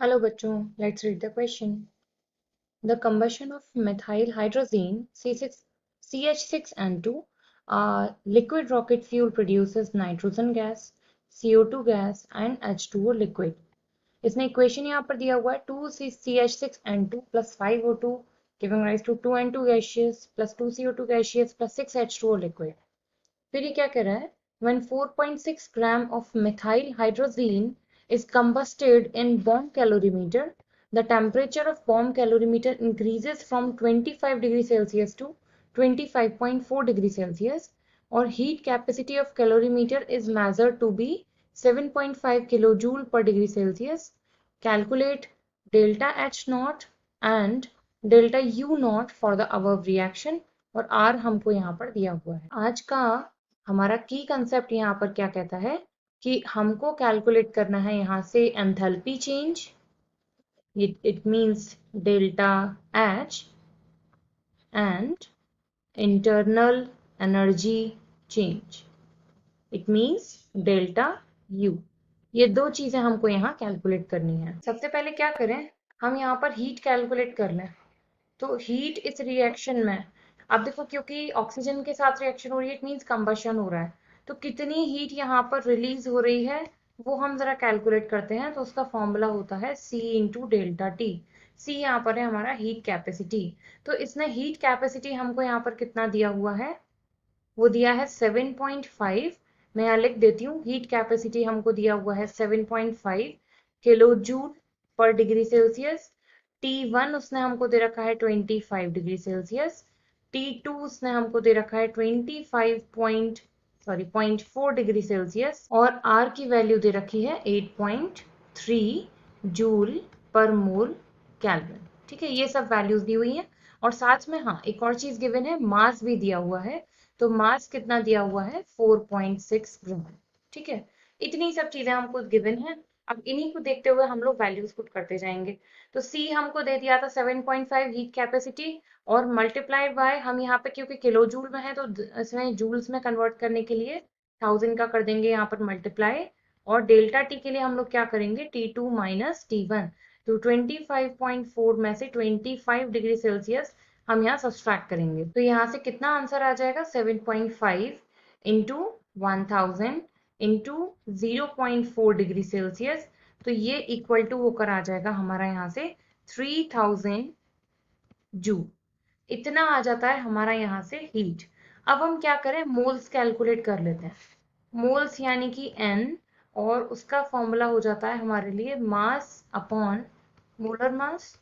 Hello बच्चों, let's read the question. The combustion of methyl hydrazine CH6N2 liquid rocket fuel produces nitrogen gas, CO2 gas and H2O liquid. इसने equation यहाँ पर दिया हुआ है 2CH6N2 plus 5O2 giving rise to 2N2 gaseous plus 2CO2 gaseous plus 6H2O liquid. फिर ये क्या कह रहा है when 4.6 gram of methyl hydrazine is combusted in bomb calorimeter, the temperature of bomb calorimeter increases from 25 degrees Celsius to 25.4 degrees Celsius or heat capacity of calorimeter is measured to be 7.5 kilojoule per degree Celsius. Calculate delta H naught and delta U naught for the above reaction और R हमको यहाँ पर दिया हुआ है। आज का हमारा की कंसेप्ट यहाँ पर क्या कहता है कि हमको कैलकुलेट करना है यहाँ से enthalpy change, it means delta H and internal energy change, it means delta U. ये दो चीजें हमको यहाँ कैलकुलेट करनी है। सबसे पहले क्या करें, हम यहाँ पर हीट कैलकुलेट कर लें। तो हीट इस रिएक्शन में, अब देखो क्योंकि ऑक्सीजन के साथ रिएक्शन हो रही है, इट मींस कंबशन हो रहा है, तो कितनी हीट यहाँ पर रिलीज हो रही है वो हम जरा कैलकुलेट करते हैं। तो उसका फॉर्मूला होता है C इंटू डेल्टा टी। सी यहाँ पर है हमारा हीट कैपेसिटी। तो इसने हीट कैपेसिटी हमको यहाँ पर कितना दिया हुआ है, वो दिया है 7.5। मैं यहाँ लिख देती हूँ, हीट कैपेसिटी हमको दिया हुआ है 7.5 किलो जूल पर डिग्री सेल्सियस। T1 उसने हमको दे रखा है 25 डिग्री सेल्सियस। T2 उसने हमको दे रखा है 0.4 डिग्री सेल्सियस और R की वैल्यू दे रखी है 8.3 जूल पर मोल केल्विन। ठीक है, ये सब वैल्यूज दी हुई हैं और साथ में हाँ एक और चीज गिवन है, मास भी दिया हुआ है। तो मास कितना दिया हुआ है 4.6 ग्राम। ठीक है, इतनी सब चीजें हमको गिवन है। अब इन्हीं को देखते हुए हम लोग वैल्यूज पुट करते जाएंगे। तो C हमको दे दिया था 7.5 हीट कैपेसिटी और मल्टीप्लाइड बाय, हम यहाँ पे क्योंकि किलो जूल में है तो इसमें जूल्स में कन्वर्ट करने के लिए 1000 का कर देंगे यहाँ पर मल्टीप्लाई। और डेल्टा टी के लिए हम लोग क्या करेंगे, T2 माइनस T1। तो 25.4 में से 25 डिग्री सेल्सियस हम यहाँ सब्सट्रैक्ट करेंगे। तो यहाँ से कितना आंसर आ जाएगा, 7.5 इंटू 1000 इंटू 0.4 डिग्री सेल्सियस। तो ये इक्वल टू होकर आ जाएगा हमारा यहाँ से 3000 जूल। इतना आ जाता है हमारा यहाँ से हीट। अब हम क्या करें, मोल्स कैलकुलेट कर लेते हैं। मोल्स यानी कि N, और उसका फॉर्मूला हो जाता है हमारे लिए मास अपॉन मोलर मास।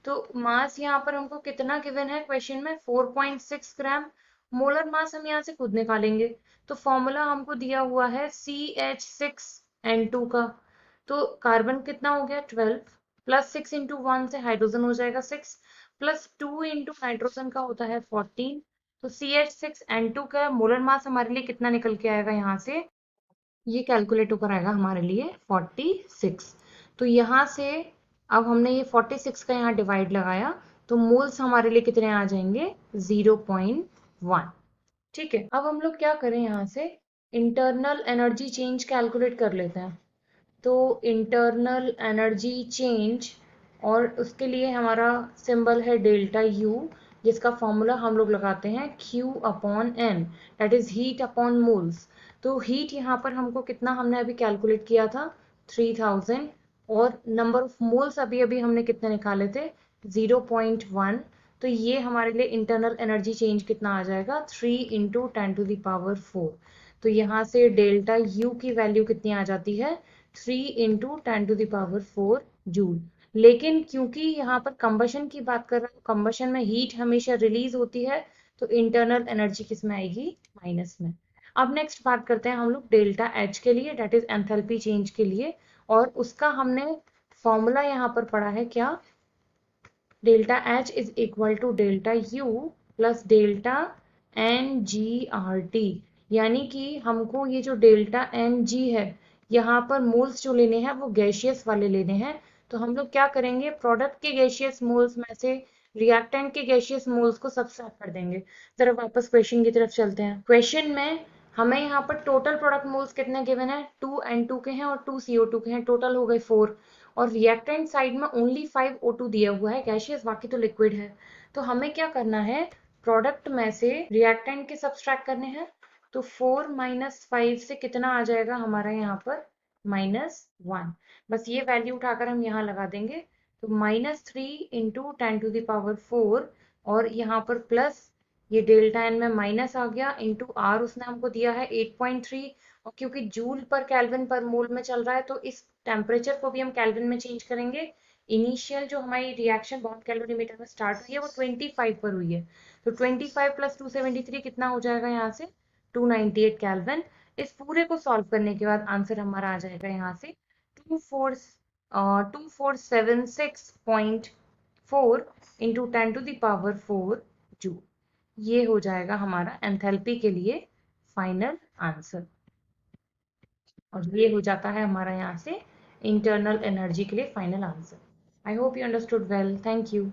तो मास यहाँ पर हमको कितना गिवन है क्वेश्चन में, 4.6 ग्राम। मोलर मास हम यहाँ से खुद निकालेंगे। तो फॉर्मूला हमको दिया हुआ है CH6N2 का। तो कार्बन कितना हो गया 12 प्लस 6 इंटू 1 से हाइड्रोजन हो जाएगा 6 प्लस 2 इंटू नाइट्रोजन का होता है 14। तो CH6N2 का मोलर मास हमारे लिए कितना निकल के आएगा यहाँ से, ये कैलकुलेट होकर आएगा हमारे लिए 46। तो यहाँ से अब हमने ये 46 का यहाँ डिवाइड लगाया तो मोल्स हमारे लिए कितने आ जाएंगे 0.1। ठीक है, अब हम लोग क्या करें, यहाँ से इंटरनल एनर्जी चेंज कैलकुलेट कर लेते हैं। तो इंटरनल एनर्जी चेंज, और उसके लिए हमारा सिंबल है डेल्टा यू, जिसका फॉर्मूला हम लोग लगाते हैं Q upon N, that is heat upon moles. तो हीट यहाँ पर हमको कितना हमने अभी कैलकुलेट किया था 3000, और नंबर ऑफ मोल्स अभी अभी हमने कितने निकाले थे 0.1। तो ये हमारे लिए इंटरनल एनर्जी चेंज कितना आ जाएगा 3 इंटू 10⁴। तो यहाँ से डेल्टा यू की वैल्यू कितनी आ जाती है 3 इंटू 10⁴ जूल। लेकिन क्योंकि यहाँ पर कंबशन की बात कर रहे हैं, कंबशन में हीट हमेशा रिलीज होती है, तो इंटरनल एनर्जी किस में आएगी, माइनस में। अब नेक्स्ट बात करते हैं हम लोग डेल्टा एच के लिए, डेट इज एंथैल्पी चेंज के लिए। और उसका हमने फॉर्मूला यहाँ पर पढ़ा है क्या, delta H is equal to delta U plus delta N G R T. यानी कि हमको ये जो डेल्टा एन जी है, यहाँ पर मोल्स जो लेने हैं वो गैशियस वाले लेने हैं। तो हम लोग क्या करेंगे, प्रोडक्ट के गैशियस मोल्स में से रिएक्टेंट के गैशियस मोल्स को सब्ट्रैक्ट कर देंगे। जरा वापस क्वेश्चन की तरफ चलते हैं। क्वेश्चन में हमें यहाँ पर टोटल प्रोडक्ट मोल्स कितने गिवन है, 2 N2 के हैं और 2 CO2 के हैं, टोटल हो गए 4। और रिएक्टेंट साइड में ओनली 5O2 दिया हुआ है गैशियस, बाकी तो लिक्विड है। तो हमें क्या करना है, प्रोडक्ट में से रिएक्टेंट के सब्सट्रैक्ट करने हैं। तो 4 माइनस 5 से कितना आ जाएगा हमारा यहाँ पर, -1। बस ये वैल्यू उठाकर हम यहाँ लगा देंगे। तो -3 इंटू 10⁴, और यहाँ पर प्लस ये डेल्टा एन में माइनस आ गया, इंटू आर उसने हमको दिया है 8.3। और क्योंकि जूल पर केल्विन पर मोल में चल रहा है तो इस टेम्परेचर को भी हम केल्विन में चेंज करेंगे। इनिशियल जो हमारी रिएक्शन बॉन्ड कैलोरीमीटर में स्टार्ट हुई है वो 25 पर हुई है। तो 25 प्लस 273 कितना हो जाएगा यहाँ से, 298 केल्विन। इस पूरे को सॉल्व करने के बाद आंसर हमारा आ जाएगा यहाँ से 2476.4 इंटू 10⁴ जूल। ये हो जाएगा हमारा एंथैल्पी के लिए फाइनल आंसर। और ये हो जाता है हमारा यहाँ से इंटरनल एनर्जी के लिए final answer. I hope you understood well. Thank you.